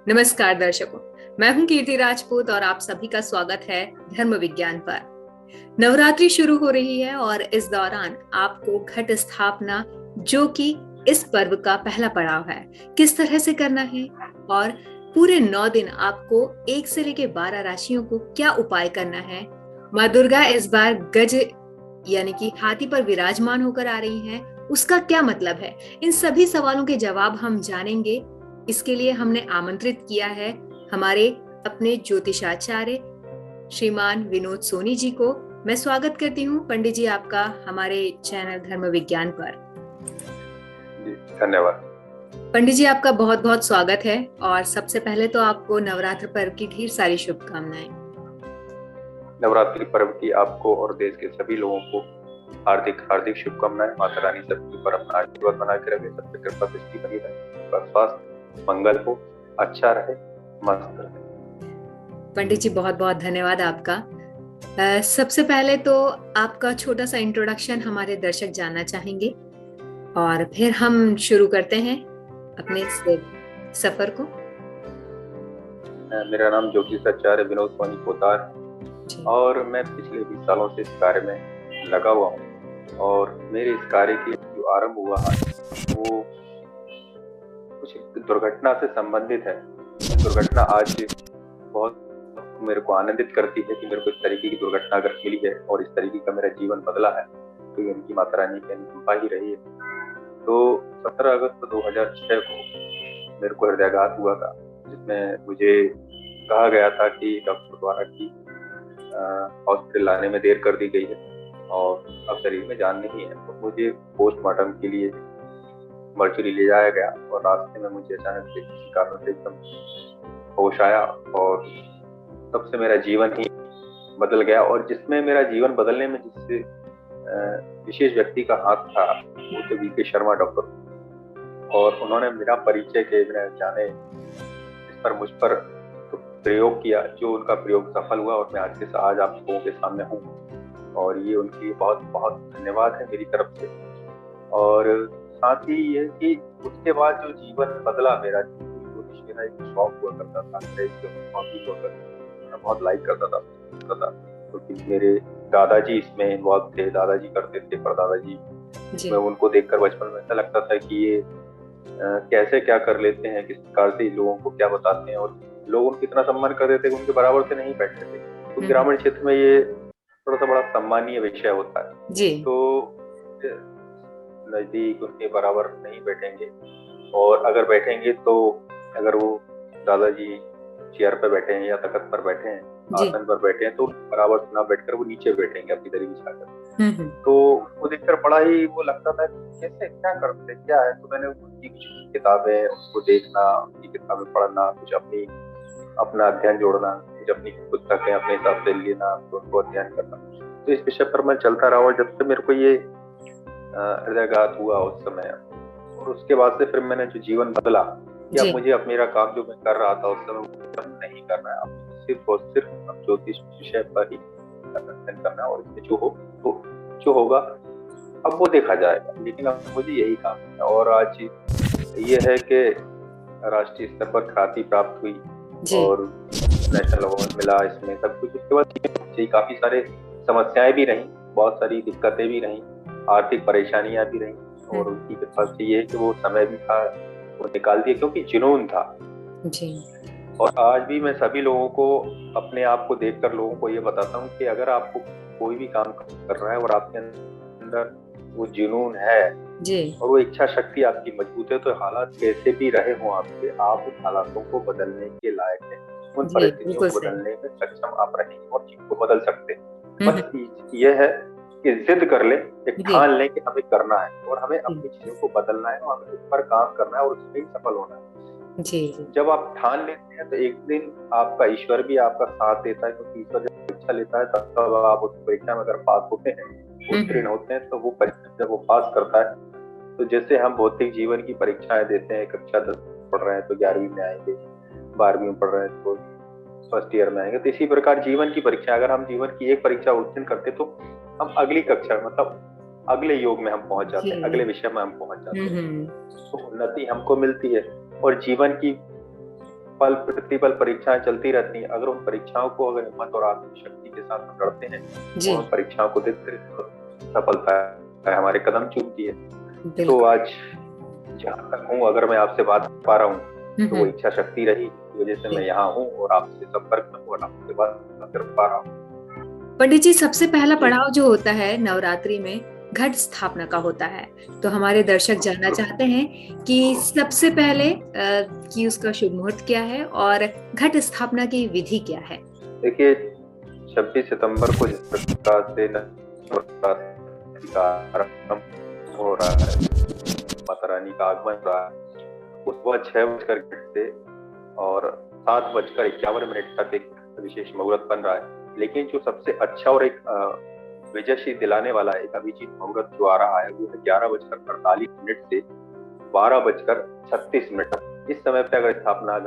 नमस्कार दर्शकों, मैं हूं कीर्ति राजपूत और आप सभी का स्वागत है धर्म विज्ञान पर। नवरात्रि शुरू हो रही है और इस दौरान आपको घट स्थापना, जो कि इस पर्व का पहला पड़ाव है, किस तरह से करना है और पूरे 9 दिन आपको 1 से लेकर 12 राशियों को क्या उपाय करना है। माँ दुर्गा इस बार गज यानी कि हाथी पर विराजमान होकर आ रही हैं, उसका क्या मतलब है, इन सभी सवालों के जवाब हम जानेंगे। इसके लिए हमने आमंत्रित किया है हमारे अपने ज्योतिषाचार्य श्रीमान विनोद सोनी जी को। मैं स्वागत करती हूँ पंडित जी आपका हमारे चैनल धर्म विज्ञान पर। धन्यवाद पंडित जी, आपका बहुत बहुत स्वागत है और सबसे पहले तो आपको नवरात्र पर्व की ढेर सारी शुभकामनाएं। नवरात्रि पर्व की आपको और देश के सभी लोगों को हार्दिक हार्दिक शुभकामनाएं। माता रानी सबके ऊपर अपना आशीर्वाद बना के रखे, सबके कृपा दृष्टि बनी रहे, स्वास्थ्य मंगल हो, अच्छा रहे, मस्त रहे। पंडित जी बहुत बहुत धन्यवाद आपका। सबसे पहले तो आपका छोटा सा इंट्रोडक्शन हमारे दर्शक जानना चाहेंगे और फिर हम शुरू करते हैं अपने सफर को। मेरा नाम ज्योतिषाचार्य विनोद सोनी पोदार है और मैं पिछले 20 सालों से इस कार्य में लगा हुआ हूँ और मेरे इस कार्य की जो आरंभ हुआ है वो कुछ दुर्घटना से संबंधित है। दुर्घटना आज बहुत मेरे को आनंदित करती है कि मेरे को इस तरीके की दुर्घटना अगर मिली है और इस तरीके का मेरा जीवन बदला है तो ये उनकी माता रानी की अनुकंपा ही रही है। तो 17 अगस्त 2006 को मेरे को हृदयाघात हुआ था, जिसमें मुझे कहा गया था कि डॉक्टर द्वारा कि हॉस्पिटल लाने में देर कर दी गई है और अब शरीर में जान नहीं है। तो मुझे पोस्टमार्टम के लिए मर्चुरी ले जाया गया और रास्ते में मुझे अचानक से किसी कारण से एकदम होश आया और तब से मेरा जीवन ही बदल गया। और जिसमें मेरा जीवन बदलने में जिससे विशेष व्यक्ति का हाथ था वो तो वीके शर्मा डॉक्टर, और उन्होंने मेरा परिचय के बिना जाने इस पर मुझ पर तो प्रयोग किया, जो उनका प्रयोग सफल हुआ और मैं आज आप लोगों के सामने हूँ और ये उनकी बहुत बहुत धन्यवाद है मेरी तरफ से। और साथ ही ये कि उसके बाद जो जीवन बदला मेरा, मेरा एक शौक हुआ करता था, मैं बहुत लाइक करता था क्योंकि मेरे दादाजी इसमें इन्वॉल्व थे, दादाजी करते थे, पर दादाजी मैं उनको देखकर बचपन में ऐसा लगता था कि ये कैसे क्या कर लेते हैं, किस प्रकार से लोगों को क्या बताते हैं, और लोग उनका इतना सम्मान करते थे, उनके बराबर से नहीं बैठते थे। तो ग्रामीण क्षेत्र में ये थोड़ा सा बड़ा सम्मानीय विषय होता है जी। तो नजदीक उनके बराबर नहीं बैठेंगे, और अगर बैठेंगे तो अगर वो दादाजी चेयर पर बैठे हैं या तख्त पर बैठे हैं, आसन पर बैठे हैं, तो बराबर ना बैठकर वो नीचे बैठेंगे अपनी दरी बिछाकर। तो वो देखकर बड़ा ही वो लगता था कैसे क्या करते क्या है। तो मैंने उनकी कुछ किताबें, उसको देखना, उनकी किताबें पढ़ना, कुछ अपना अध्ययन जोड़ना, कुछ अपनी पुस्तकें अपने हिसाब से लेना, तो उनको अध्ययन करना। तो इस विषय पर मैं चलता रहा और जब से मेरे को ये हृदयाघात हुआ उस समय, और उसके बाद से फिर मैंने जो जीवन बदला कि अब मुझे अब मेरा काम जो मैं कर रहा था उस समय नहीं करना है, अब सिर्फ और सिर्फ अब ज्योतिष विषय पर ही अध्ययन करना है और इसमें जो होगा अब वो देखा जाएगा, लेकिन अब मुझे यही काम है। और आज ये है कि राष्ट्रीय स्तर पर ख्याति प्राप्त हुई और नेशनल अवार्ड मिला, इसमें सब कुछ। उसके बाद काफी सारे समस्याएं भी रही, बहुत सारी दिक्कतें भी रही, आर्थिक परेशानियां भी रही, और उनकी कृपा से ये है कि वो समय भी था वो निकाल दिया, क्योंकि जुनून था जी। और आज भी मैं सभी लोगों को अपने आप को देखकर लोगों को ये बताता हूँ कि अगर आपको कोई भी काम कर रहा है और आपके अंदर वो जुनून है जी, और वो इच्छा शक्ति आपकी मजबूत है, तो हालात कैसे भी रहे हों आपके, आप उन हालातों को बदलने के लायक हैं, उन परिस्थितियों को बदलने में सक्षम आप रहेंगे और चीज को बदल सकते हैं। बस ये है कि जिद कर ले, एक ठान ले कि हमें करना है और हमें अपनी चीजों को बदलना है और हमें उस पर काम करना है और उसमें सफल होना है जी। जब आप ठान लेते हैं तो एक दिन आपका ईश्वर भी आपका साथ देता है, क्योंकि ईश्वर जब परीक्षा लेता है तब आप उस परीक्षा में अगर पास होते हैं, उत्तीर्ण होते हैं, तो वो परीक्षा जब वो पास करता है, तो जैसे हम भौतिक जीवन की परीक्षाएं देते हैं, कक्षा 10 पढ़ रहे हैं तो 11वीं में आएंगे, 12वीं में पढ़ रहे हैं तो फर्स्ट ईयर में आएंगे, तो इसी प्रकार जीवन की परीक्षा, अगर हम जीवन की एक परीक्षा उत्तीर्ण करते तो हम अगली कक्षा मतलब अगले योग में हम पहुंच जाते हैं, अगले विषय में हम पहुंच जाते हैं, तो उन्नति हमको मिलती है। और जीवन की पल प्रतिपल परीक्षाएं चलती रहती हैं। अगर उन परीक्षाओं को अगर हिम्मत और आत्मशक्ति के साथ हम लड़ते हैं और उन परीक्षाओं को देखते हैं तो सफलता है हमारे कदम चूमती है। तो आज जहाँ तक हूँ, अगर मैं आपसे बात कर पा रहा हूँ तो वो इच्छा शक्ति रही, इस वजह से मैं यहाँ हूँ और आपसे संपर्क में हूँ और आपसे बात कर पा रहा हूँ। पंडित जी, सबसे पहला पड़ाव जो होता है नवरात्रि में घट स्थापना का होता है, तो हमारे दर्शक जानना चाहते हैं कि सबसे पहले कि उसका शुभ मुहूर्त क्या है और घट स्थापना की विधि क्या है। देखिए, 26 सितंबर को जिस प्रकार से नवरात्रि का आरंभ हो रहा है, माता रानी का आगमन हो रहा है, उस वक्त 6 से और 7:51 तक एक विशेष मुहूर्त बन रहा है। लेकिन जो सबसे अच्छा और एक विजयशी दिलाने वाला एक अभिजीत मुहूर्त जो आ रहा है वो है 11:48 से 12:36 तक। इस समय पे अगर घट स्थापना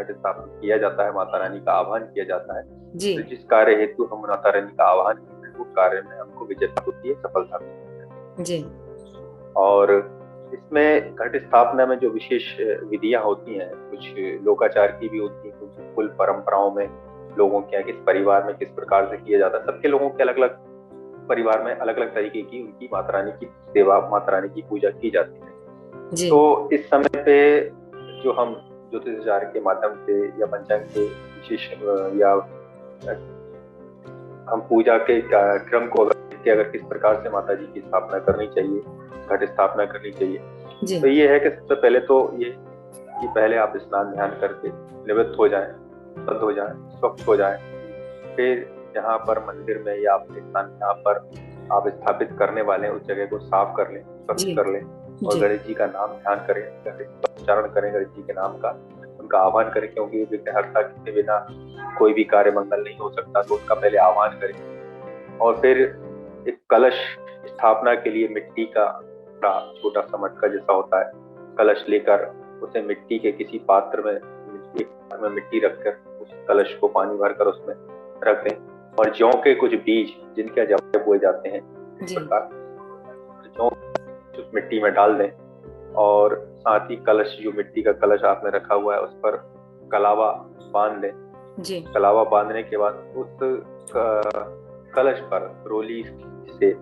किया जाता है, माता रानी का आह्वान किया जाता है, तो जिस कार्य हेतु हम माता रानी का आह्वान करते हैं वो कार्य में हमको विजय होती है, सफलता मिलती है। और इसमें घट स्थापना में जो विशेष विधियां होती हैं, कुछ लोकाचार की भी होती है, कुछ कुल परंपराओं में लोगों के किस परिवार में किस प्रकार से किया जाता है। सबके लोगों के अलग अलग परिवार में अलग अलग तरीके की उनकी माता रानी की सेवा, माता रानी की पूजा की जाती है। तो इस समय पे जो हम ज्योतिषाचार्य के माध्यम से या पंचांग के विशेष या हम पूजा के क्रम को अगर किस प्रकार से माता जी की स्थापना करनी चाहिए, घट स्थापना करनी चाहिए, तो ये है कि सबसे पहले तो ये कि पहले आप स्नान ध्यान करके निवृत्त हो जाएं, शुद्ध हो जाएं, स्वच्छ हो जाएं। फिर जहाँ पर मंदिर में या अपने स्थान जहाँ पर आप स्थापित करने वाले हैं उस जगह को साफ कर लें, स्वच्छ कर लें और गणेश जी का नाम ध्यान करें, उच्चारण करें गणेश जी के नाम का, उनका आह्वान करें, क्योंकि विघ्नहर्ता के बिना कोई भी कार्य मंगल नहीं हो सकता, तो उनका पहले आह्वान करें। और फिर एक कलश स्थापना के लिए मिट्टी का छोटा सा मटका जैसा होता है, कलश लेकर उसे मिट्टी के किसी पात्र में मिट्टी रखकर उस कलश को पानी भरकर उसमें रख दें और जौ के कुछ बीज जिनके जवाब बोए जाते हैं इस प्रकार जौ उस मिट्टी में डाल दें और साथ ही कलश, जो मिट्टी का कलश आपने रखा हुआ है, उस पर कलावा बांध दें। कलावा बांधने के बाद उस कलश पर रोली से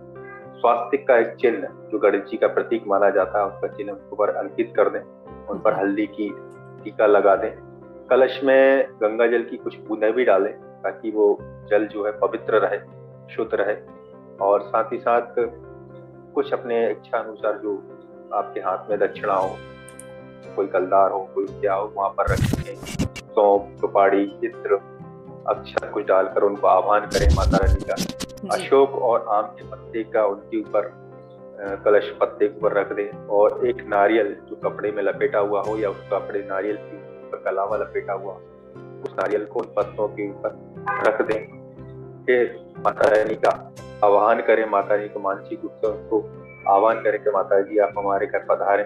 स्वास्तिक का एक चिन्ह जो गणेश जी का प्रतीक माना जाता है उसका चिन्ह उसके ऊपर अंकित कर दें, उन पर हल्दी की टीका लगा दें। कलश में गंगा जल की कुछ बूंदें भी डालें ताकि वो जल जो है पवित्र रहे, शुद्ध रहे। और साथ ही साथ कुछ अपने इच्छा अनुसार जो आपके हाथ में दक्षिणा हो, कोई कलदार हो, कोई क्या हो, वहां पर रखें। सौंफ, सुपारी, चित्र, अक्षत कुछ डालकर उनको आह्वान करें माता रानी का। अशोक और आम के पत्ते का उनके ऊपर कलश पत्ते के ऊपर रख दें और एक नारियल जो कपड़े में लपेटा हुआ हो या उस कपड़े नारियल के ऊपर कलावा लपेटा हुआ, उस नारियल को उन पत्तों के ऊपर रख दें। फिर माता रानी का आह्वान करें, माता रानी को मानसिक रूप से उनको आह्वान करें कि माता जी आप हमारे घर पधारें,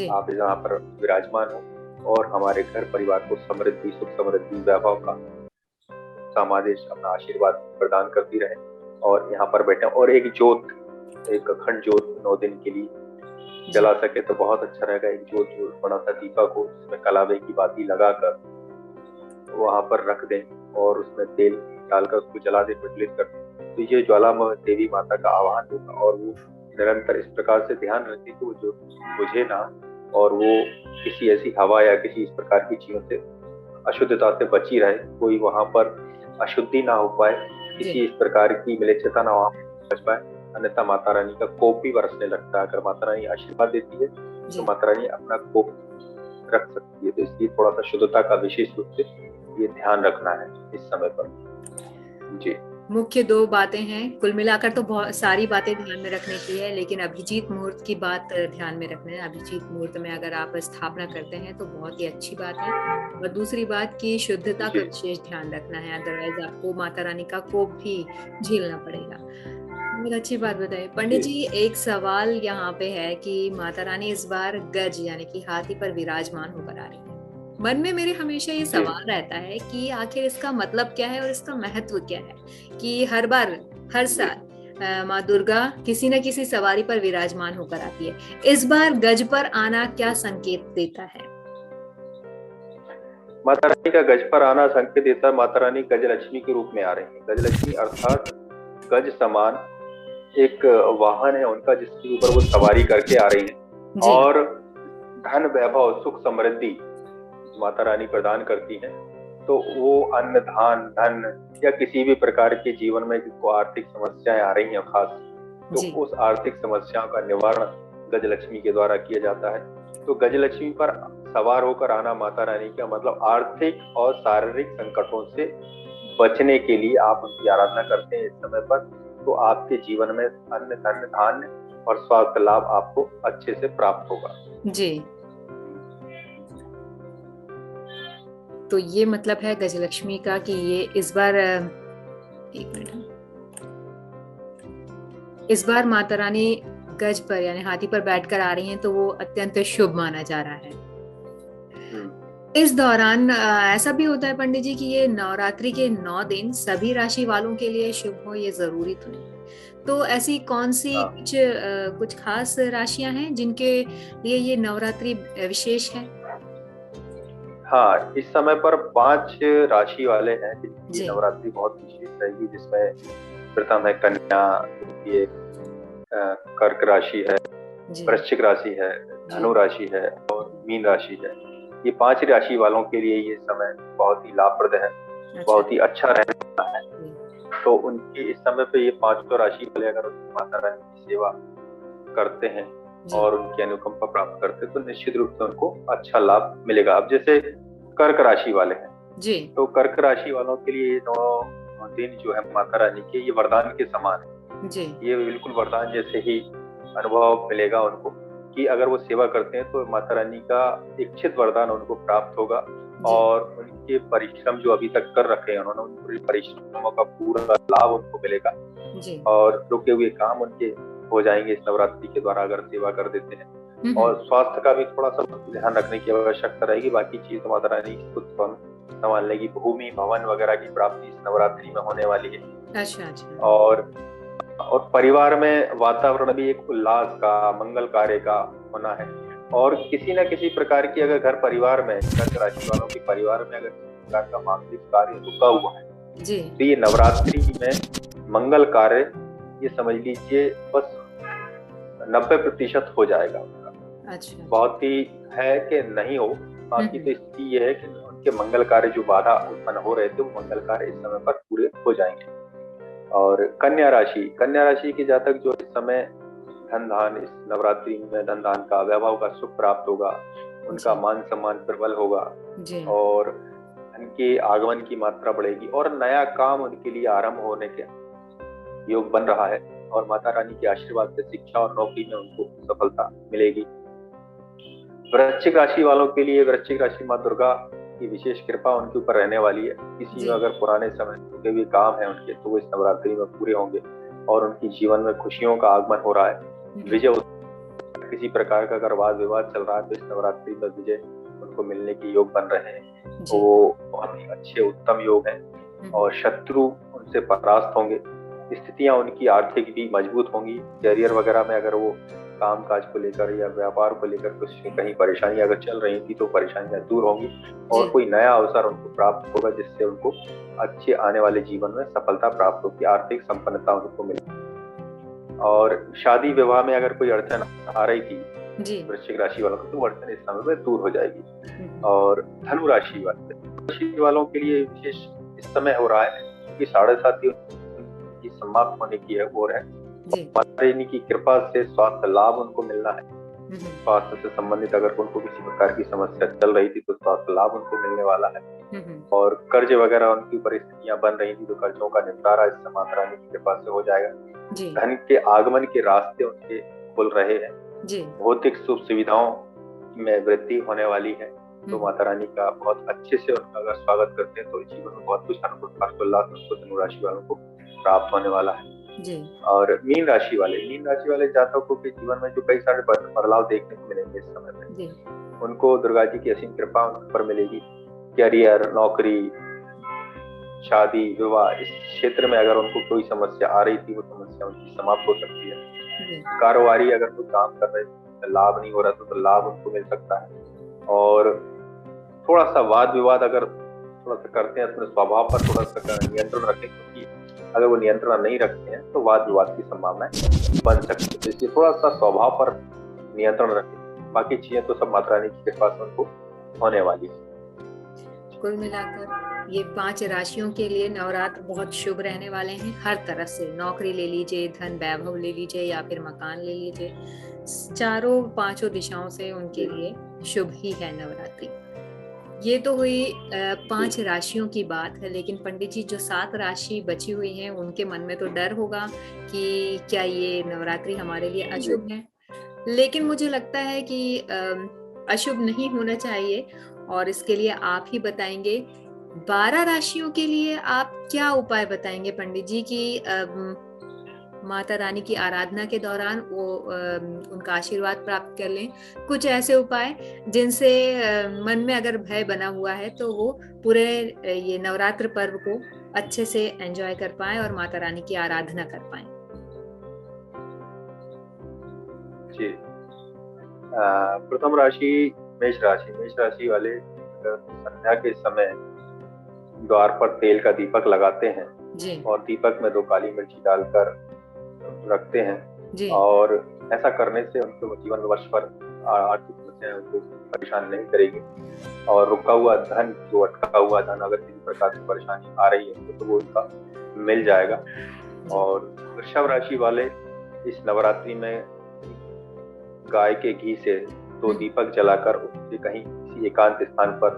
आप यहाँ पर विराजमान हो और हमारे घर परिवार को समृद्धि, सुख समृद्धि, वैभव का समादेश, अपना आशीर्वाद प्रदान करती रहे और यहाँ पर बैठे। और एक जोत, एक अखंड जोत 9 दिन के लिए जला सके तो बहुत अच्छा रहेगा। एक जोत जो बड़ा सा दीपक हो जिसमें कलावे की बाती लगाकर वहां पर रख दें और उसमें तेल डालकर उसको जला दें, प्रज्वलित कर दें। तो ये ज्वालामय देवी माता का आह्वान होगा और वो निरंतर इस प्रकार से ध्यान रखती कि वो जो बुझे ना और वो किसी ऐसी हवा या किसी इस प्रकार की चीजों से अशुद्धता से बची रहे, कोई वहां पर अशुद्धि ना हो पाए, किसी इस प्रकार की मिलेच्छता ना वहां बच पाए, अन्यथा माता रानी का कोप भी बरसने लगता है। अगर माता रानी आशीर्वाद देती है तो माता रानी अपना कोप रख सकती है। तो इसलिए थोड़ा सा शुद्धता का विशेष रूप से ये ध्यान रखना है इस समय पर। जी, मुख्य 2 बातें हैं, कुल मिलाकर तो बहुत सारी बातें ध्यान में रखने की है, लेकिन अभिजीत मुहूर्त की बात ध्यान में रखना है। अभिजीत मुहूर्त में अगर आप स्थापना करते हैं तो बहुत ही अच्छी बात है। और दूसरी बात की शुद्धता का विशेष ध्यान रखना है, अदरवाइज आपको माता रानी का कोप भी झेलना पड़ेगा। बहुत अच्छी बात बताई पंडित जी। एक सवाल यहाँ पे है कि माता रानी इस बार गज यानी कि हाथी पर विराजमान होकर आ रही है। मन में मेरे हमेशा ये सवाल रहता है कि आखिर इसका मतलब क्या है और इसका महत्व क्या है कि हर बार, हर साल माँ दुर्गा किसी न किसी सवारी पर विराजमान होकर आती है। इस बार गज पर आना क्या संकेत देता है? माता रानी का गज पर आना संकेत देता है माता रानी गजलक्ष्मी के रूप में आ रही है। गजलक्ष्मी अर्थात गज समान एक वाहन है उनका, जिसके ऊपर वो सवारी करके आ रही है। और धन वैभव सुख समृद्धि माता रानी प्रदान करती हैं। तो वो अन्न धान धन या किसी भी प्रकार के जीवन में जिनको आर्थिक समस्याएं आ रही हैं खास, तो उस आर्थिक समस्याओं का निवारण गजलक्ष्मी के द्वारा किया जाता है। तो गजलक्ष्मी पर सवार होकर आना माता रानी का मतलब आर्थिक और शारीरिक संकटों से बचने के लिए आप उनकी आराधना करते हैं इस समय पर, तो आपके जीवन में अन्न धन धान्य और स्वास्थ्य लाभ आपको अच्छे से प्राप्त होगा। जी, तो ये मतलब है गजलक्ष्मी का कि ये इस बार, एक मिनट, इस बार माता रानी गज पर यानी हाथी पर बैठकर आ रही हैं, तो वो अत्यंत शुभ माना जा रहा है। इस दौरान ऐसा भी होता है पंडित जी कि ये नवरात्रि के 9 दिन सभी राशि वालों के लिए शुभ हो, ये जरूरी तो नहीं। तो ऐसी कौन सी कुछ खास राशियां हैं जिनके लिए ये नवरात्रि विशेष है? हाँ, इस समय पर 5 राशि वाले हैं जिनकी नवरात्रि बहुत विशेष रहेगी, जिसमें प्रथम है कन्या, ये कर्क राशि है, वृश्चिक राशि है, धनु राशि है और मीन राशि है। ये 5 राशि वालों के लिए ये समय बहुत ही लाभप्रद है, बहुत ही अच्छा रहने वाला है। तो उनकी इस समय पे ये 5 राशि वाले अगर माता रानी की सेवा करते हैं और उनकी अनुकंपा प्राप्त करते हैं तो निश्चित रूप से उनको अच्छा लाभ मिलेगा। अब जैसे कर्क राशि वाले हैं जी, तो कर्क राशि वालों के लिए 9 दिन जो है माता रानी के, ये वरदान के समान है जी। ये बिल्कुल वरदान जैसे ही अनुभव मिलेगा उनको कि अगर वो सेवा करते हैं तो माता रानी का इच्छित वरदान उनको प्राप्त होगा। और उनके परिश्रम जो अभी तक कर रखे हैं उन्होंने, उन परिश्रमों का पूरा लाभ उनको मिलेगा जी। और रुके हुए काम उनके हो जाएंगे इस नवरात्रि के द्वारा अगर सेवा कर देते हैं। और स्वास्थ्य का भी थोड़ा सा ध्यान रखने की आवश्यकता रहेगी, बाकी चीज तो माता रानी खुद संभाल लेगी। भूमि भवन वगैरह की प्राप्ति इस नवरात्रि में होने वाली है। अच्छा। और परिवार में वातावरण भी एक उल्लास का, मंगल कार्य का होना है। और किसी न किसी प्रकार की अगर घर परिवार में, कर्क राशि वालों के परिवार में अगर किसी प्रकार का मांगलिक कार्य रुका हुआ है जी, तो ये नवरात्रि में मंगल कार्य ये समझ लीजिए बस 90% हो जाएगा उनका। अच्छा। बहुत ही है कि नहीं हो, बाकी तो स्थिति ये है कि उनके मंगल कार्य जो बाधा उत्पन्न हो रहे थे वो मंगल कार्य इस समय पर पूरे हो जाएंगे। और कन्या राशि के जातक जो इस समय धन धान, इस नवरात्रि में धन धान का, वैभव का सुख प्राप्त होगा, उनका मान सम्मान प्रबल होगा जी, और धन के आगमन की मात्रा बढ़ेगी और नया काम उनके लिए आरंभ होने के योग बन रहा है। और माता रानी के आशीर्वाद से शिक्षा और नौकरी में उनको सफलता मिलेगी। वृश्चिक राशि वालों के लिए, वृश्चिक राशि माँ दुर्गा की विशेष कृपा उनके ऊपर रहने वाली है। किसी में अगर पुराने समय के भी काम है उनके तो वो इस नवरात्रि में पूरे होंगे और उनके जीवन में खुशियों का आगमन हो रहा है। विजय, किसी प्रकार का अगर वाद विवाद चल रहा है तो इस नवरात्रि में विजय उनको मिलने के योग बन रहे हैं। तो वो बहुत ही अच्छे उत्तम योग हैं और शत्रु उनसे परास्त होंगे। स्थितियां उनकी आर्थिक भी मजबूत होंगी। करियर वगैरह में अगर वो काम काज को लेकर या व्यापार को लेकर कुछ कहीं परेशानी अगर चल रही थी तो परेशानियां दूर होंगी और कोई नया अवसर उनको प्राप्त होगा जिससे उनको अच्छे आने वाले जीवन में सफलता प्राप्त होगी, आर्थिक संपन्नता उनको मिलेगी। और शादी विवाह में अगर कोई अड़चन आ रही थी वृश्चिक राशि वालों को तो अड़चन इस समय में दूर हो जाएगी। और धनु राशि वालों के लिए विशेष इस समय हो रहा है क्योंकि 7.5 की समाप्त होने की ओर है। माता रानी की कृपा से स्वास्थ्य लाभ उनको मिलना है। स्वास्थ्य से संबंधित अगर उनको किसी प्रकार की समस्या चल रही थी तो स्वास्थ्य लाभ उनको मिलने वाला है। और कर्ज वगैरह उनकी परिस्थितियां बन रही थी तो कर्जों का निपटारा इस माता रानी की कृपा से हो जाएगा। धन के आगमन के रास्ते उनके खुल रहे हैं। भौतिक सुख सुविधाओं में वृद्धि होने वाली है। तो माता रानी का बहुत अच्छे से उनका अगर स्वागत करते हैं तो जीवन में बहुत कुछ हर्षोल्लास उनको धनु राशि वालों को प्राप्त होने वाला है जी। और मीन राशि वाले जातकों के जीवन में जो कई सारे बदलाव देखने को मिलेंगे इस समय में, उनको दुर्गा जी की असीम कृपा उन पर मिलेगी। करियर, नौकरी, शादी, विवाह, इस क्षेत्र में अगर उनको कोई समस्या आ रही थी वो समस्या उनकी समाप्त हो सकती है। कारोबारी अगर कोई काम कर रहे थे लाभ नहीं हो रहा तो लाभ उनको मिल सकता है। और थोड़ा सा वाद विवाद अगर थोड़ा सा करते हैं, अपने स्वभाव पर थोड़ा सा नियंत्रण रखें, क्योंकि अगर वो नियंत्रण नहीं रखते हैं तो वाद विवाद की संभावनाएं बन सकती है। तो इसलिए थोड़ा सा स्वभाव पर नियंत्रण रखें, बाकी चीजें तो सब माता रानी की कृपा से उनको होने वाली है। कुल मिलाकर ये 5 राशियों के लिए नवरात्र बहुत शुभ रहने वाले हैं हर तरह से। नौकरी ले लीजिए, धन वैभव ले लीजिए, या फिर मकान ले लीजिए, चारों 5 दिशाओं से उनके लिए शुभ ही है नवरात्रि। ये तो हुई 5 राशियों की बात है, लेकिन पंडित जी जो 7 राशि बची हुई हैं उनके मन में तो डर होगा कि क्या ये नवरात्रि हमारे लिए अशुभ है। लेकिन मुझे लगता है कि अशुभ नहीं होना चाहिए, और इसके लिए आप ही बताएंगे। 12 राशियों के लिए आप क्या उपाय बताएंगे पंडित जी की माता रानी की आराधना के दौरान वो उनका आशीर्वाद प्राप्त कर लें? कुछ ऐसे उपाय जिनसे मन में अगर भय बना हुआ है तो वो पूरे ये नवरात्र पर्व को अच्छे से एंजॉय कर पाए और माता रानी की आराधना कर पाए। जी, प्रथम राशि मेष राशि। मेष राशि वाले संध्या के समय द्वार पर तेल का दीपक लगाते हैं जी। और दीपक में 2 काली मिर्ची डालकर रखते हैं जी। और ऐसा करने से उनके जीवन वर्ष पर आर्थिक समस्याएं उनको परेशान नहीं करेगी, और रुका हुआ धन, जो अटका हुआ धन अगर किसी प्रकार की परेशानी आ रही है तो वो उनका मिल जाएगा। और वृषभ राशि वाले इस नवरात्रि में गाय के घी से 2 दीपक जलाकर उससे कहीं किसी एकांत स्थान पर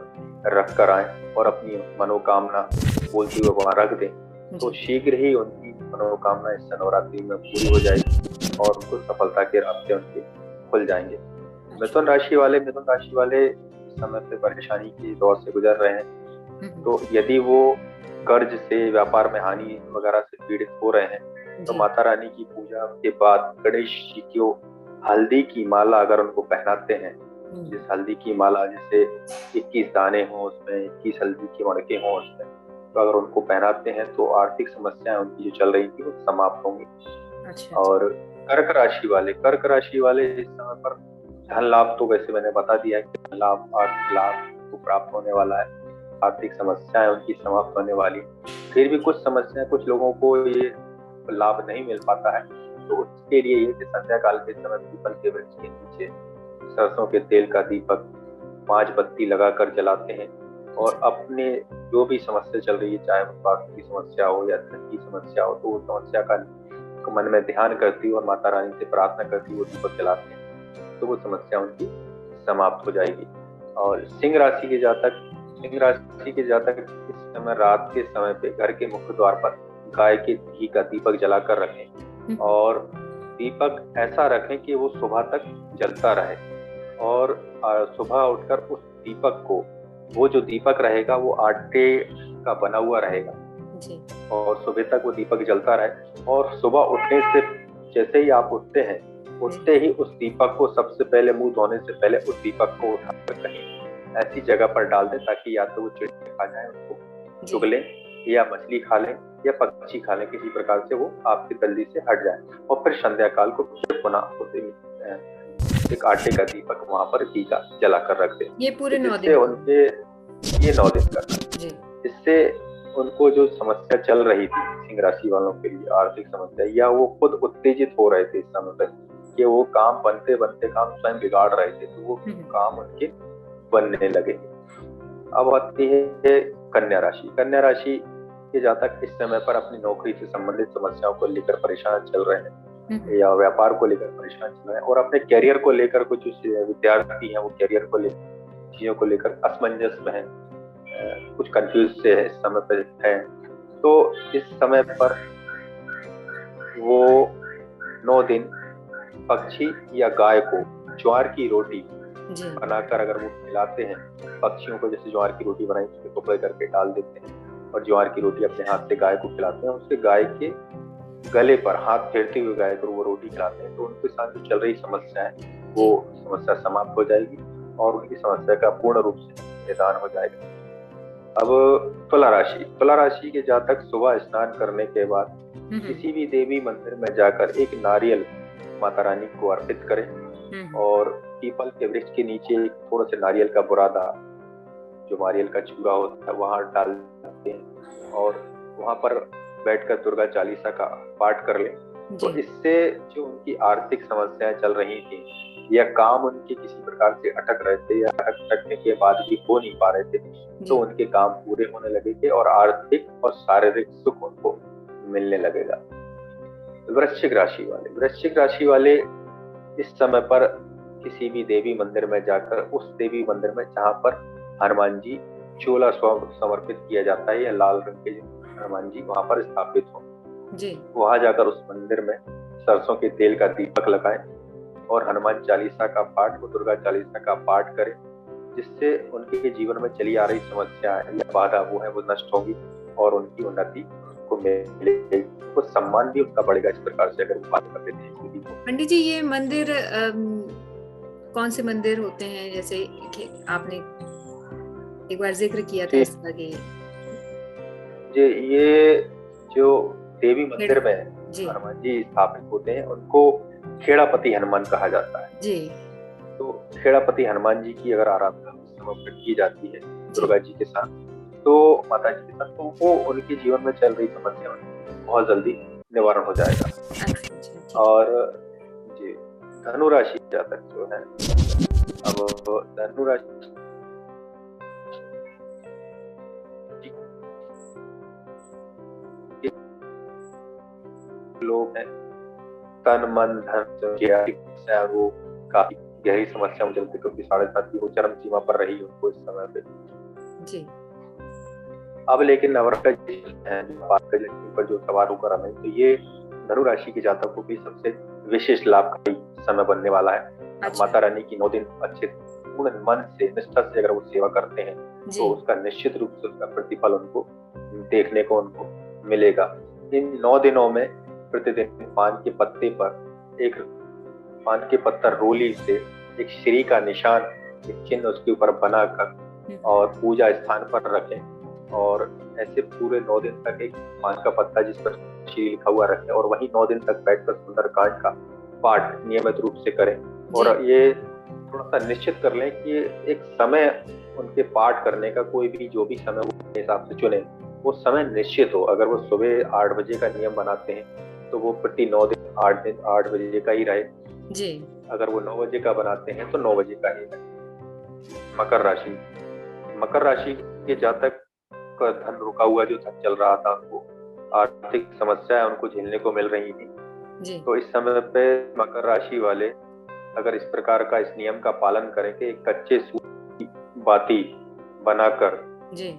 रख कर आए और अपनी मनोकामना बोलती हुए वहां रख दें, तो शीघ्र ही उनकी मनोकामना इस नवरात्रि में पूरी हो जाएगी और उनको सफलता के रास्ते उनके खुल जाएंगे। मिथुन राशि वाले समय से परेशानी के दौर से गुजर रहे हैं, तो यदि वो कर्ज से, व्यापार में हानि वगैरह से पीड़ित हो रहे हैं तो माता रानी की पूजा के बाद गणेश जी को हल्दी की माला अगर उनको पहनाते हैं, जिस हल्दी की माला जैसे 21 दाने हों उसमें, 21 हल्दी के मणके हों उसमें, तो अगर उनको पहनाते हैं तो आर्थिक समस्याएं उनकी जो चल रही थी वो समाप्त होंगी। अच्छा। और कर्क राशि वाले इस समय पर धन लाभ तो वैसे मैंने बता दिया है कि धन लाभ, आर्थिक लाभ को प्राप्त होने वाला है, आर्थिक समस्याएं उनकी समाप्त होने वाली। फिर भी कुछ समस्याएं, कुछ लोगों को ये लाभ नहीं मिल पाता है, तो उसके लिए ये कि संध्या काल के समय पीपल के वृक्ष के नीचे सरसों के तेल का दीपक 5 बत्ती लगाकर जलाते हैं और अपने जो भी समस्या चल रही है, चाहे वो स्वास्थ्य की समस्या हो या धन की समस्या हो, तो वो समस्या का मन में ध्यान करती और माता रानी से प्रार्थना करती वो दीपक जलाते हैं, तो वो समस्या उनकी समाप्त हो जाएगी। और सिंह राशि के जातक इस समय रात के समय पे घर के मुख्य द्वार पर गाय के घी का दीपक जलाकर रखें और दीपक ऐसा रखें कि वो सुबह तक जलता रहे, और सुबह उठकर उस दीपक को, वो जो दीपक रहेगा वो आटे का बना हुआ रहेगा जी। और सुबह तक वो दीपक जलता रहे, और सुबह उठने से जैसे ही आप उठते ही उस दीपक को सबसे पहले, मुंह धोने से पहले उस दीपक को उठाकर कहीं ऐसी जगह पर डाल दें ताकि या तो वो चिड़िया खा जाए, उसको चुग लें, या मछली खा लें, या पक्षी खा लें, किसी प्रकार से वो आपकी गली से हट जाए, और फिर संध्या काल को एक आटे का दीपक वहां पर घी का जला कर रख दें। ये पूरे 9 दिन उनके, ये 9 दिन करना। इससे उनको जो समस्या चल रही थी सिंह राशि वालों के लिए, आर्थिक समस्या, या वो खुद उत्तेजित हो रहे थे इस समय तक कि वो काम बनते काम स्वयं बिगाड़ रहे थे, तो वो काम उनके बनने लगे। अब आती है कन्या राशि के जातक इस समय पर अपनी नौकरी से संबंधित समस्याओं को लेकर परेशान चल रहे हैं, या व्यापार को लेकर परेशान चल रहे हैं, और अपने कैरियर को लेकर, कुछ विद्यार्थी हैं वो कैरियर को लेकर, चीजों को लेकर असमंजस में है, कुछ कंफ्यूज से है इस समय पर है। तो इस समय पर वो 9 दिन पक्षी या गाय को ज्वार की रोटी बनाकर अगर वो खिलाते हैं, पक्षियों को जैसे ज्वार की रोटी बनाई उसके टुकड़े करके डाल देते हैं और ज्वार की रोटी अपने हाथ से गाय को खिलाते हैं, उससे गाय के गले पर हाथ फेरते हुए गाय को वो रोटी खिलाते हैं, तो उनके साथ जो चल रही समस्या है वो समस्या समाप्त हो जाएगी और उनकी समस्या का पूर्ण रूप से निदान हो जाएगा। अब तुला राशि के जातक सुबह स्नान करने के बाद किसी भी देवी मंदिर में जाकर एक नारियल माता रानी को अर्पित करें और पीपल के वृक्ष के नीचे थोड़ा से नारियल का बुरादा जो नारियल का चूरा होता है वहाँ डालते हैं और वहाँ पर बैठकर दुर्गा चालीसा का पाठ कर लें। तो इससे जो उनकी आर्थिक समस्याएं चल रही थी या काम उनके किसी प्रकार से अटक रहे थे या अटकने के बाद भी हो नहीं पा रहे थे, तो उनके काम पूरे होने लगे थे और आर्थिक और शारीरिक सुख उनको मिलने लगेगा। वृश्चिक राशि वाले इस समय पर किसी भी देवी मंदिर में जाकर उस देवी मंदिर में जहाँ पर हनुमान जी चोला समर्पित किया जाता है या लाल रंग के हनुमान जी वहाँ पर स्थापित हो, वहां जाकर उस मंदिर में सरसों के तेल का दीपक लगाएं और हनुमान चालीसा का पाठ और दुर्गा चालीसा का पाठ करें, जिससे उनके जीवन में चली आ रही समस्या या बाधा वो है वो नष्ट होगी और उनकी उन्नति को मिलेगी, तो सम्मान भी उनका बढ़ेगा। इस प्रकार से अगर वो बात कर लेते हैं। पंडित जी, ये मंदिर कौन से मंदिर होते हैं? जैसे आपने एक बार जिक्र किया था इसका कि ये जो देवी मंदिर में हनुमान जी स्थापित होते हैं उनको खेड़ापति हनुमान कहा जाता है जी। तो खेड़ापति हनुमान जी की अगर आराधना समर्पित की जाती है दुर्गा जी के साथ, तो माता जी के साथ, तो वो उनके जीवन में चल रही समस्या बहुत जल्दी निवारण हो जाएगा। और जी धनु राशि जातक जो है, अब धनु राशि लोग हैं, तन मन धन वो काफी गहरी समस्या में चलते, क्योंकि 7.5 की वो चरम सीमा पर रही उनको इस समय पे जी। अब लेकिन नवरात्र पर जो सवार होकर हमें, तो ये धनु राशि के जातकों की सबसे विशेष लाभकारी समय बनने वाला है। माता रानी की 9 दिन अच्छे पूर्ण मन से निष्ठा से अगर वो सेवा करते हैं तो उसका निश्चित रूप से उसका प्रतिफल उनको देखने को उनको मिलेगा। इन 9 दिनों में प्रतिदिन पान के पत्ते पर एक पान के पत्थर रोली से एक श्री का निशान, एक चिन्ह उसके ऊपर बनाकर और पूजा स्थान पर रखें और ऐसे पूरे 9 दिन तक एक पान का पत्ता जिस पर श्री लिखा हुआ रखें और वही 9 दिन तक बैठकर सुंदरकांड का पाठ नियमित रूप से करें। और ये थोड़ा सा निश्चित कर लें कि एक समय उनके पाठ करने का कोई भी जो भी समय वो अपने हिसाब से चुने वो समय निश्चित हो। अगर वो सुबह 8 बजे का नियम बनाते हैं तो वो प्रति 9 दिन 8 बजे का ही रहे जी। अगर वो 9 बजे का बनाते हैं तो 9 बजे का ही रहे। मकर राशि के जातक का धन रुका हुआ जो धन चल रहा था, उनको आर्थिक समस्याएं उनको झेलने को मिल रही थी जी। तो इस समय पे मकर राशि वाले अगर इस प्रकार का इस नियम का पालन करें कि एक कच्चे सूत की बाती बनाकर जी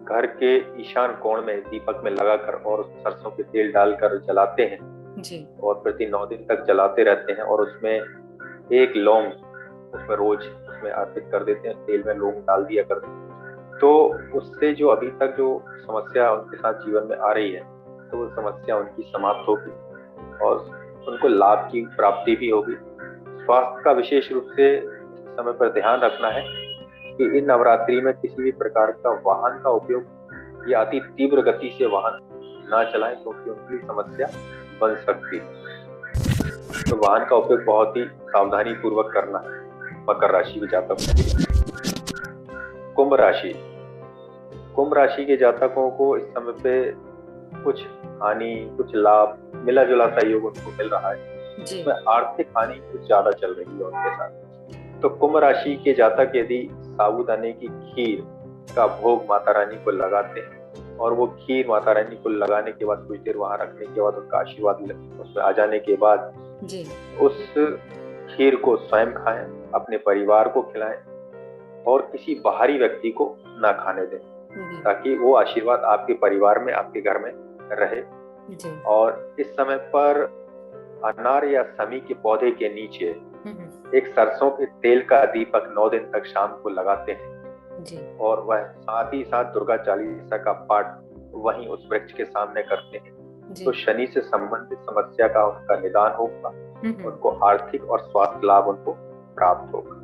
घर के ईशान कोण में दीपक में लगाकर और सरसों के तेल डालकर जलाते हैं जी। और प्रति 9 दिन तक जलाते रहते हैं और उसमें एक लौंग उसमें रोज उसमें अर्पित कर देते हैं, तेल में लौंग डाल दिया करते हैं, तो उससे जो अभी तक जो समस्या उनके साथ जीवन में आ रही है तो वो समस्या उनकी समाप्त होगी और उनको लाभ की प्राप्ति भी होगी। स्वास्थ्य का विशेष रूप से समय पर ध्यान रखना है कि इन नवरात्रि में किसी भी प्रकार का वाहन का उपयोग या अति तीव्र गति से वाहन ना चलाएं, क्योंकि उनकी समस्या बन सकती है। तो वाहन का उपयोग बहुत ही सावधानी पूर्वक करना है मकर राशि के जातकों। कुंभ राशि के जातकों को इस समय पे कुछ हानि कुछ लाभ मिला जुला सहयोग उनको मिल रहा है जी। आर्थिक हानि कुछ ज्यादा चल रही है उनके साथ। तो कुंभ राशि के जातक यदि साबूदाने की खीर का भोग माता रानी को लगाते हैं और वो खीर माता रानी को लगाने के बाद कुछ देर वहां रखने के बाद उनका आशीर्वाद उसमें आ जाने के बाद जी। उस खीर को स्वयं खाएं, अपने परिवार को खिलाएं और किसी बाहरी व्यक्ति को ना खाने दें, ताकि वो आशीर्वाद आपके परिवार में आपके घर में रहे जी। और इस समय पर अनार या समी के पौधे के नीचे एक सरसों के तेल का दीपक 9 दिन तक शाम को लगाते हैं जी। और वह साथ ही साथ दुर्गा चालीसा का पाठ वहीं उस वृक्ष के सामने करते हैं जी। तो शनि से संबंधित समस्या का उनका निदान होगा, उनको आर्थिक और स्वास्थ्य लाभ उनको प्राप्त होगा।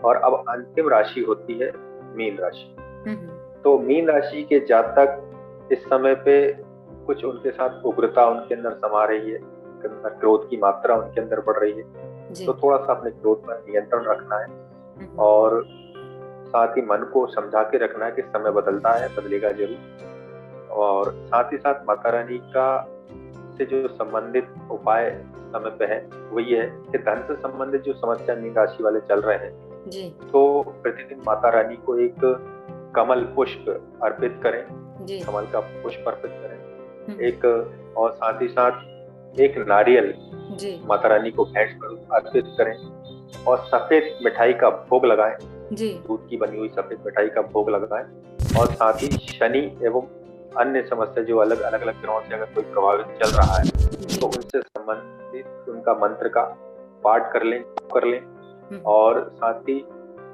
और अब अंतिम राशि होती है मीन राशि। तो मीन राशि के जातक इस समय पे कुछ उनके साथ उग्रता उनके अंदर समा रही है, क्रोध की मात्रा उनके अंदर बढ़ रही है, तो थोड़ा सा अपने क्रोध पर नियंत्रण रखना है और साथ ही मन को समझा के रखना है कि समय बदलता है, बदलेगा जरूर। और साथ ही साथ माता रानी का से जो संबंधित उपाय समय पे है वो ये है कि धन से संबंधित जो समस्या मीन राशि वाले चल रहे हैं जी तो प्रतिदिन माता रानी को एक कमल पुष्प अर्पित करें, जी कमल का पुष्प अर्पित करें एक, और साथ ही साथ एक नारियल जी माता रानी को भेंट कर अर्पित करें और सफेद मिठाई का भोग लगाएं, जी दूध की बनी हुई सफेद मिठाई का भोग लगाएं। और साथ ही शनि एवं अन्य समस्या जो अलग अलग ग्रहों से अगर कोई प्रभावित चल रहा है तो उनसे संबंधित उनका मंत्र का पाठ कर लें और साथ ही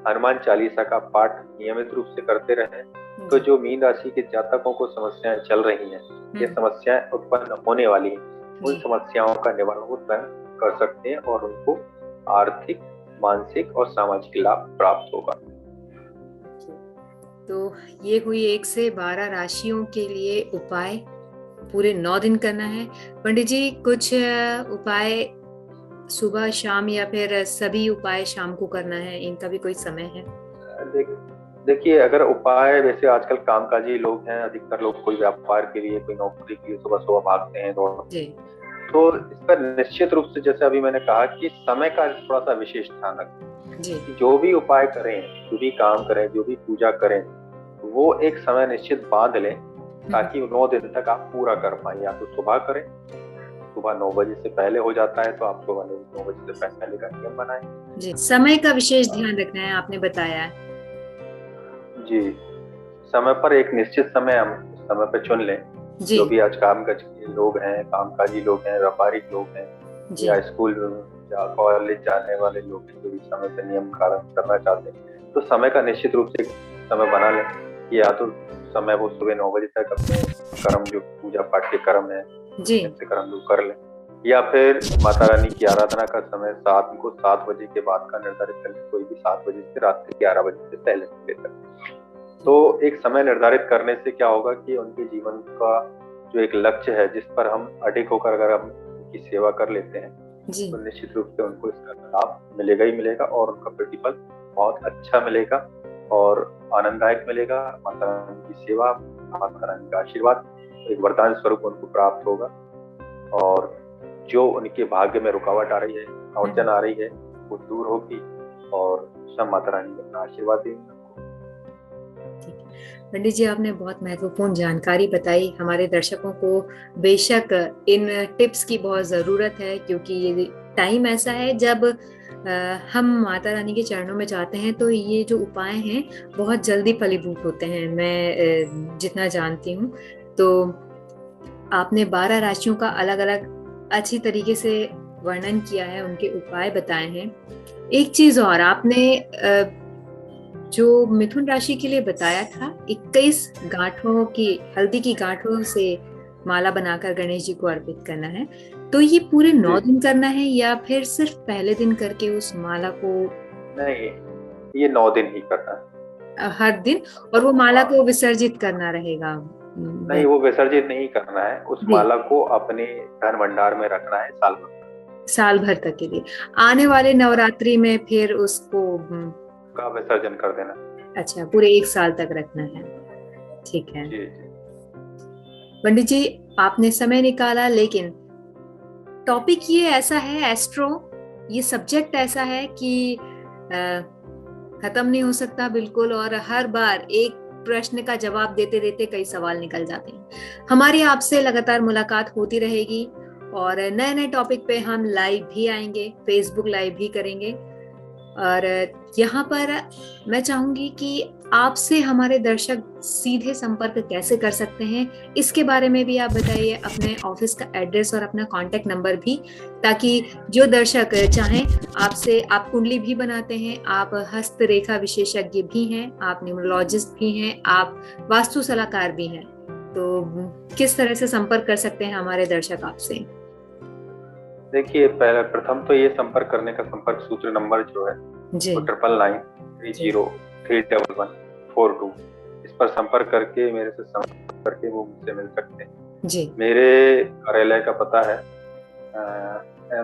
हनुमान चालीसा का पाठ नियमित रूप से करते रहें। तो जो मीन राशि के जातकों को समस्याएं चल रही हैं, ये समस्याएं उत्पन्न होने वाली हैं, उन समस्याओं का निवारण वो स्वयं कर सकते हैं और उनको आर्थिक, मानसिक और सामाजिक लाभ प्राप्त होगा। तो ये हुई 1 से 12 राशियों के लिए उपाय, पूरे 9 दिन करना है। पंडित जी, कुछ उपाय सुबह शाम या फिर सभी उपाय शाम को करना है, इनका भी कोई समय है? देखिए, अगर उपाय, वैसे आजकल कामकाजी लोग हैं, अधिकतर लोग कोई व्यापार के लिए, कोई नौकरी के लिए सुबह सुबह भागते हैं, दौड़ते हैं, तो इस पर निश्चित रूप से जैसे अभी मैंने कहा कि समय का थोड़ा सा विशेष ध्यान रखें। जो भी उपाय करें, जो भी काम करें, जो भी पूजा करें, वो एक समय निश्चित बांध लें ताकि 9 दिन तक आप पूरा कर पाए। या तो सुबह करें, सुबह 9 बजे से पहले हो जाता है तो आप सुबह 9 बजे से पहले का नियम बनाएं। जी, समय का विशेष ध्यान रखना है, आपने बताया। जी, समय पर एक निश्चित समय हम समय पर चुन लें। जो भी आज कामकाज के लोग हैं, कामकाजी लोग हैं, व्यापारिक लोग हैं, या स्कूल या कॉलेज जाने वाले लोग जो भी समय पर नियम पालन करना चाहते हैं, तो समय का निश्चित रूप से समय बना लें। या तो समय वो सुबह 9 बजे तक अपने कर्म, जो पूजा पाठ के कर्म है, कर्म जो कर लें, या फिर माता रानी की आराधना का समय 7 बजे के बाद का निर्धारित करें। कोई भी 7 बजे से रात के 11 बजे से पहले तक। तो एक समय निर्धारित करने से क्या होगा कि उनके जीवन का जो एक लक्ष्य है, जिस पर हम अडिग होकर अगर हम उनकी सेवा कर लेते हैं तो निश्चित रूप से उनको इसका लाभ मिलेगा ही मिलेगा और उनका प्रतिफल बहुत अच्छा मिलेगा और आनंददायक मिलेगा। माता रानी की सेवा, माता रानी का आशीर्वाद एक वरदान स्वरूप उनको प्राप्त होगा और जो उनके भाग्य में रुकावट आ रही है, अड़चन आ रही है, वो दूर होगी और सब माता रानी अपना आशीर्वाद देंगे। पंडित जी, आपने बहुत महत्वपूर्ण जानकारी बताई। हमारे दर्शकों को बेशक इन टिप्स की बहुत जरूरत है, क्योंकि ये टाइम ऐसा है जब हम माता रानी के चरणों में जाते हैं तो ये जो उपाय हैं बहुत जल्दी फलीभूत होते हैं, मैं जितना जानती हूँ। तो आपने 12 राशियों का अलग अलग अच्छी तरीके से वर्णन किया है, उनके उपाय बताए हैं। एक चीज और, आपने जो मिथुन राशि के लिए बताया था, 21 गांठों की, हल्दी की गांठों से माला बनाकर गणेश जी को अर्पित करना है, तो ये पूरे 9 दिन करना है या फिर सिर्फ पहले दिन करके उस माला को? नहीं, ये 9 दिन ही करना है हर दिन, और वो माला को विसर्जित करना रहेगा? नहीं, वो विसर्जित नहीं करना है, उस माला को अपने धन भंडार में रखना है साल भर तक के लिए। आने वाले नवरात्रि में फिर उसको का विसर्जन कर देना। अच्छा, पूरे 1 साल तक रखना है, ठीक है। पंडित जी, आपने समय निकाला, लेकिन टॉपिक ये ऐसा है, एस्ट्रो, ये सब्जेक्ट ऐसा है कि खत्म नहीं हो सकता बिल्कुल, और हर बार एक प्रश्न का जवाब देते देते कई सवाल निकल जाते हैं। हमारी आपसे लगातार मुलाकात होती रहेगी और नए नए टॉपिक पे हम लाइव भी आएंगे, फेसबुक लाइव भी करेंगे। और यहाँ पर मैं चाहूंगी कि आपसे हमारे दर्शक सीधे संपर्क कैसे कर सकते हैं, इसके बारे में भी आप बताइए, अपने ऑफिस का एड्रेस और अपना कांटेक्ट नंबर भी, ताकि जो दर्शक चाहें आपसे, आप कुंडली भी बनाते हैं, आप हस्तरेखा विशेषज्ञ भी हैं, आप न्यूमरोलॉजिस्ट भी हैं, आप वास्तु सलाहकार भी हैं, तो किस तरह से संपर्क कर सकते हैं हमारे दर्शक आपसे? देखिए, प्रथम तो ये संपर्क करने का संपर्क सूत्र नंबर जो है वो 9993031142, इस पर संपर्क करके मेरे से संपर्क करके वो मुझसे मिल सकते हैं जी। मेरे कार्यालय का पता है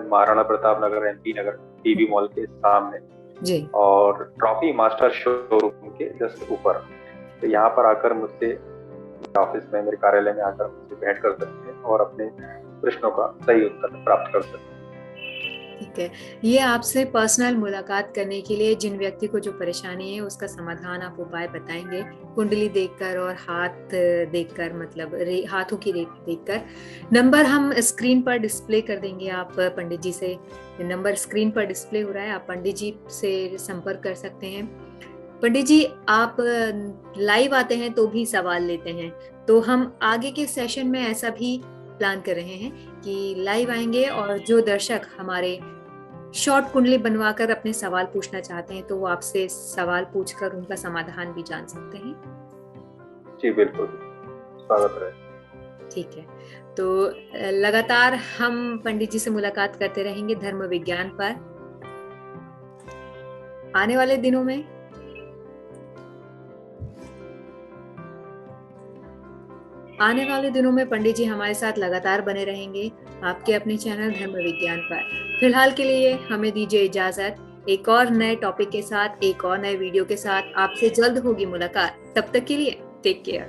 महाराणा प्रताप नगर, MP नगर, टीवी मॉल के सामने, जी। और ट्रॉफी मास्टर शोरूम के जस्ट ऊपर। तो यहाँ पर आकर मुझसे ऑफिस में, मेरे कार्यालय में आकर मुझसे भेंट कर सकते हैं और अपने प्रश्नों का सही उत्तर प्राप्त कर सकते हैं। ठीक है, ये आपसे पर्सनल मुलाकात करने के लिए जिन व्यक्ति को जो परेशानी है उसका समाधान आप उपाय बताएंगे कुंडली देखकर और हाथ देखकर, मतलब हाथों की रेख देखकर। नंबर हम स्क्रीन पर डिस्प्ले कर देंगे, आप पंडित जी से, नंबर स्क्रीन पर डिस्प्ले हो रहा है, आप पंडित जी से संपर्क कर सकते हैं। पंडित जी, आप लाइव आते हैं तो भी सवाल लेते हैं, तो हम आगे के सेशन में ऐसा भी प्लान कर रहे हैं कि लाइव आएंगे और जो दर्शक हमारे शॉर्ट कुंडली बनवाकर अपने सवाल पूछना चाहते हैं तो वो आपसे सवाल पूछकर उनका समाधान भी जान सकते हैं। जी बिल्कुल, स्वागत रहे। ठीक है, तो लगातार हम पंडित जी से मुलाकात करते रहेंगे धर्म विज्ञान पर। आने वाले दिनों में पंडित जी हमारे साथ लगातार बने रहेंगे आपके अपने चैनल धर्म विज्ञान पर। फिलहाल के लिए हमें दीजिए इजाजत, एक और नए टॉपिक के साथ, एक और नए वीडियो के साथ आपसे जल्द होगी मुलाकात। तब तक के लिए टेक केयर।